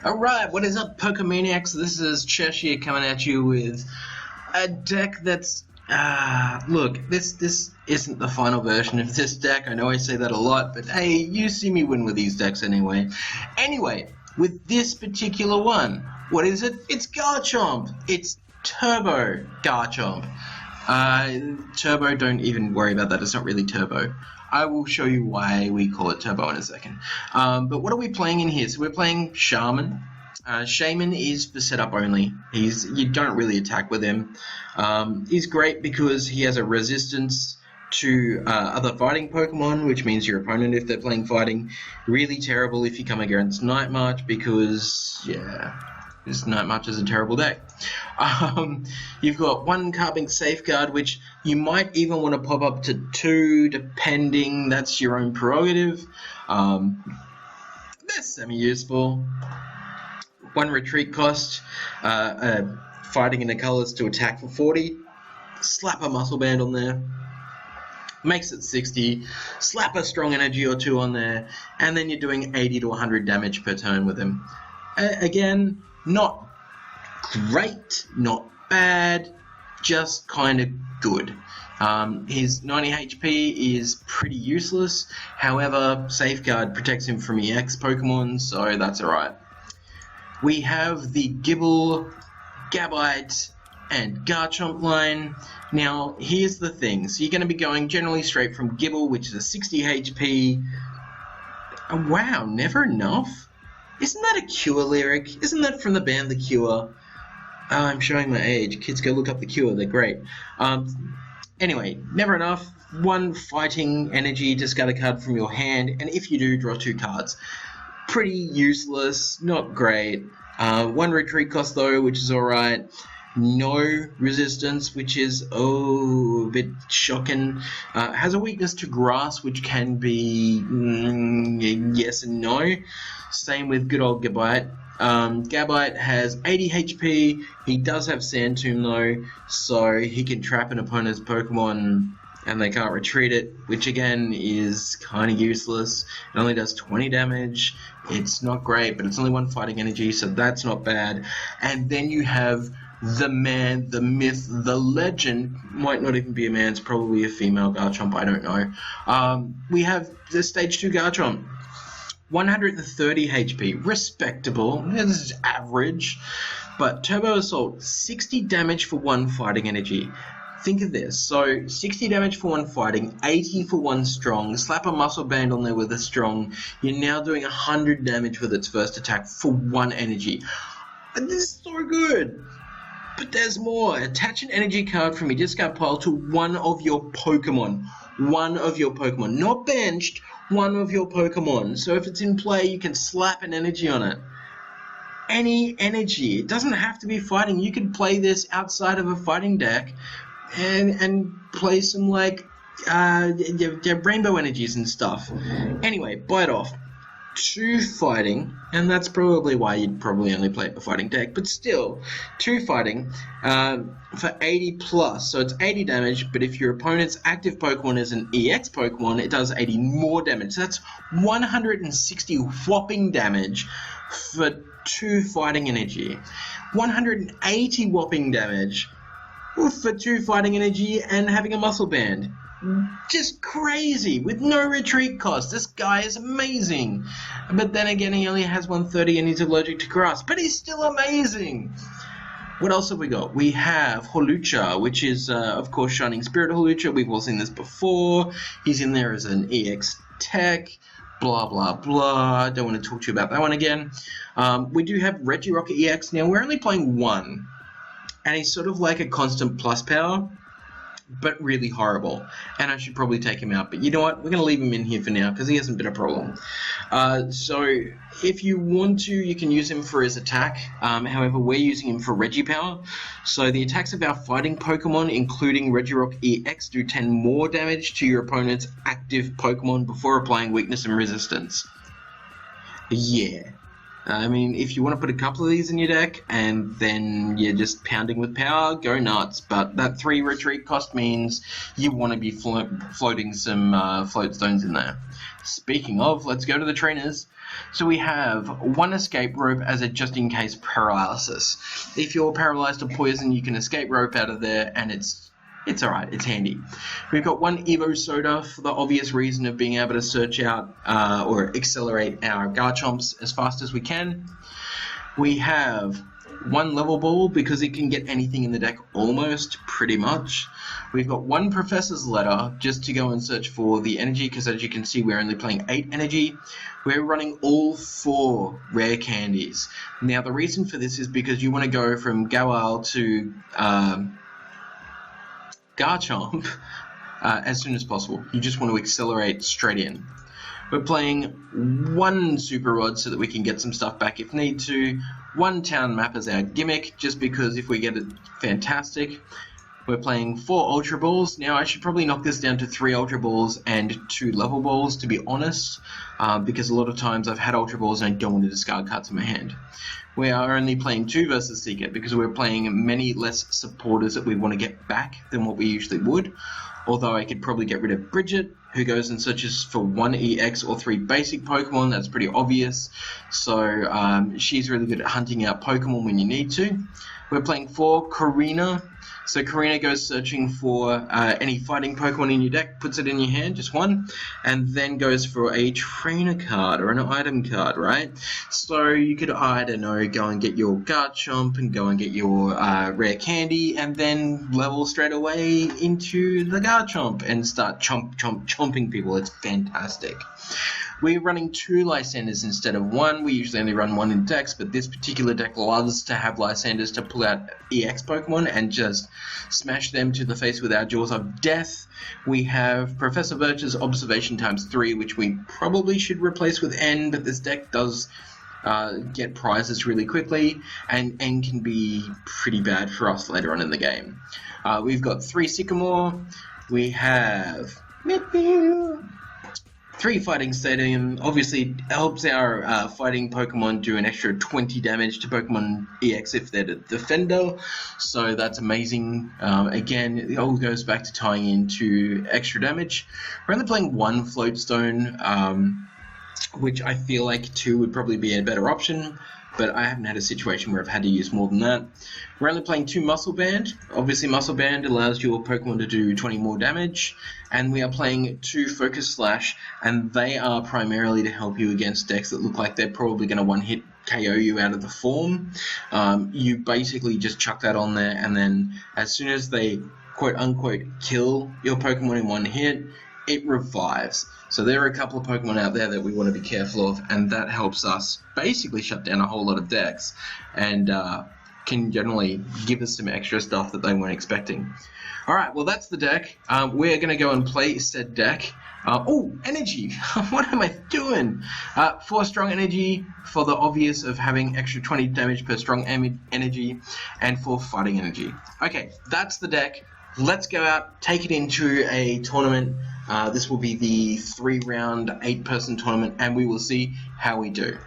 Alright, what is up, Pokemaniacs? This is Cheshire coming at you with a deck that's... look, this isn't the final version of this deck. I know I say that a lot, but hey, you see me win with these decks anyway. Anyway, with this particular one, what is it? It's Garchomp! It's Turbo Garchomp. Turbo, don't even worry about that, it's not really Turbo. I will show you why we call it Turbo in a second. But what are we playing in here? So we're playing Shaymin. Shaymin is for setup only. You don't really attack with him. He's great because he has a resistance to other fighting Pokemon, which means your opponent, if they're playing fighting, really terrible if you come against Night March because, yeah, this Night March is a terrible deck. You've got one Carbink Safeguard, which you might even want to pop up to 2, depending. That's your own prerogative. They're semi-useful. 1 retreat cost, fighting in the colors to attack for 40. Slap a muscle band on there. Makes it 60. Slap a strong energy or 2 on there, and then you're doing 80 to 100 damage per turn with him. Again, not great, not bad, just kind of good. His 90 HP is pretty useless, however, Safeguard protects him from EX Pokemon, so that's alright. We have the Gible, Gabite, and Garchomp line. Now, here's the thing. So you're going to be going generally straight from Gible, which is a 60 HP. Wow, never enough? Isn't that a Cure lyric? Isn't that from the band The Cure? I'm showing my age. Kids, go look up The Cure. They're great. Anyway, never enough. 1 fighting energy, discard a card from your hand, and if you do, draw 2 cards. Pretty useless, not great. 1 retreat cost though, which is alright. No resistance, which is, a bit shocking. Has a weakness to grass, which can be yes and no. Same with good old Gabite. Gabite has 80 HP. He does have Sand Tomb though, so he can trap an opponent's Pokemon and they can't retreat it, which again is kind of useless. It only does 20 damage. It's not great, but it's only 1 fighting energy, so that's not bad. And then you have the man, the myth, the legend, might not even be a man, it's probably a female Garchomp, I don't know. We have the Stage 2 Garchomp. 130 HP, respectable, this is average, but Turbo Assault, 60 damage for 1 fighting energy. Think of this, so 60 damage for 1 fighting, 80 for 1 strong, slap a muscle band on there with a strong, you're now doing 100 damage with its first attack for 1 energy. And this is so good! But there's more. Attach an energy card from your discard pile to one of your Pokemon. One of your Pokemon. Not benched, one of your Pokemon. So if it's in play, you can slap an energy on it. Any energy. It doesn't have to be fighting. You could play this outside of a fighting deck and play some, like, rainbow energies and stuff. Anyway, bite off. 2 fighting, and that's probably why you'd probably only play a fighting deck, but still, 2 fighting for 80 plus, so it's 80 damage, but if your opponent's active Pokemon is an EX Pokemon, it does 80 more damage, so that's 160 whopping damage for 2 fighting energy, 180 whopping damage for 2 fighting energy and having a muscle band. Just crazy, with no retreat cost. This guy is amazing. But then again, he only has 130 and he's allergic to grass. But he's still amazing. What else have we got? We have Hawlucha, which is, of course, Shining Spirit Hawlucha. We've all seen this before. He's in there as an EX tech. Blah, blah, blah. Don't want to talk to you about that one again. We do have Regirock-EX. Now, we're only playing 1. And he's sort of like a constant plus power, but really horrible, and I should probably take him out, but you know what, we're going to leave him in here for now because he hasn't been a problem. So if you want to, you can use him for his attack. However, we're using him for Regipower, so the attacks of our fighting Pokemon, including Regirock-EX, do 10 more damage to your opponent's active Pokemon before applying weakness and resistance. Yeah, I mean, if you want to put a couple of these in your deck and then you're just pounding with power, go nuts. But that 3 retreat cost means you want to be floating some float stones in there. Speaking of, let's go to the trainers. So we have 1 escape rope as a just-in-case paralysis. If you're paralyzed or poisoned, you can escape rope out of there, and it's alright, it's handy. We've got 1 Evosoda for the obvious reason of being able to search out or accelerate our Garchomps as fast as we can. We have 1 Level Ball because it can get anything in the deck almost, pretty much. We've got 1 Professor's Letter just to go and search for the energy, because as you can see we're only playing 8 energy. We're running all 4 rare candies. Now the reason for this is because you want to go from Gawal to Garchomp as soon as possible. You just want to accelerate straight in. We're playing 1 Super Rod so that we can get some stuff back if need to. 1 Town Map as our gimmick, just because if we get it, fantastic. We're playing 4 Ultra Balls. Now I should probably knock this down to 3 Ultra Balls and 2 Level Balls, to be honest, because a lot of times I've had Ultra Balls and I don't want to discard cards in my hand. We are only playing 2 versus Seeker because we're playing many less supporters that we want to get back than what we usually would. Although I could probably get rid of Brigette, who goes and searches for 1 EX or 3 basic Pokemon. That's pretty obvious. So she's really good at hunting out Pokemon when you need to. We're playing 4 Korrina. So Korrina goes searching for any fighting Pokemon in your deck, puts it in your hand, just 1, and then goes for a trainer card or an item card, right? So you could, I don't know, go and get your Garchomp and go and get your Rare Candy and then level straight away into the Garchomp and start chomping people. It's fantastic. We're running 2 Lysandres instead of 1. We usually only run 1 in decks, but this particular deck loves to have Lysandres to pull out EX Pokemon and just smash them to the face with our Jaws of Death. We have Professor Birch's Observation ×3, which we probably should replace with N, but this deck does get prizes really quickly, and N can be pretty bad for us later on in the game. We've got 3 Sycamore. We have 3 Fighting Stadium. Obviously helps our fighting Pokemon do an extra 20 damage to Pokemon EX if they're the defender, so that's amazing. Again, it all goes back to tying into extra damage. We're only playing 1 Float Stone, which I feel like 2 would probably be a better option, but I haven't had a situation where I've had to use more than that. We're only playing 2 Muscle Band. Obviously Muscle Band allows your Pokemon to do 20 more damage. And we are playing 2 Focus Slash, and they are primarily to help you against decks that look like they're probably going to one-hit KO you out of the form. You basically just chuck that on there, and then as soon as they quote-unquote kill your Pokemon in 1 hit, it revives. So there are a couple of Pokemon out there that we want to be careful of, and that helps us basically shut down a whole lot of decks, and can generally give us some extra stuff that they weren't expecting. Alright, well that's the deck. We're going to go and play said deck. Oh, energy! What am I doing? 4 strong energy for the obvious of having extra 20 damage per strong energy, and 4 fighting energy. Okay, that's the deck. Let's go out, take it into a tournament. This will be the 3-round, 8-person tournament, and we will see how we do.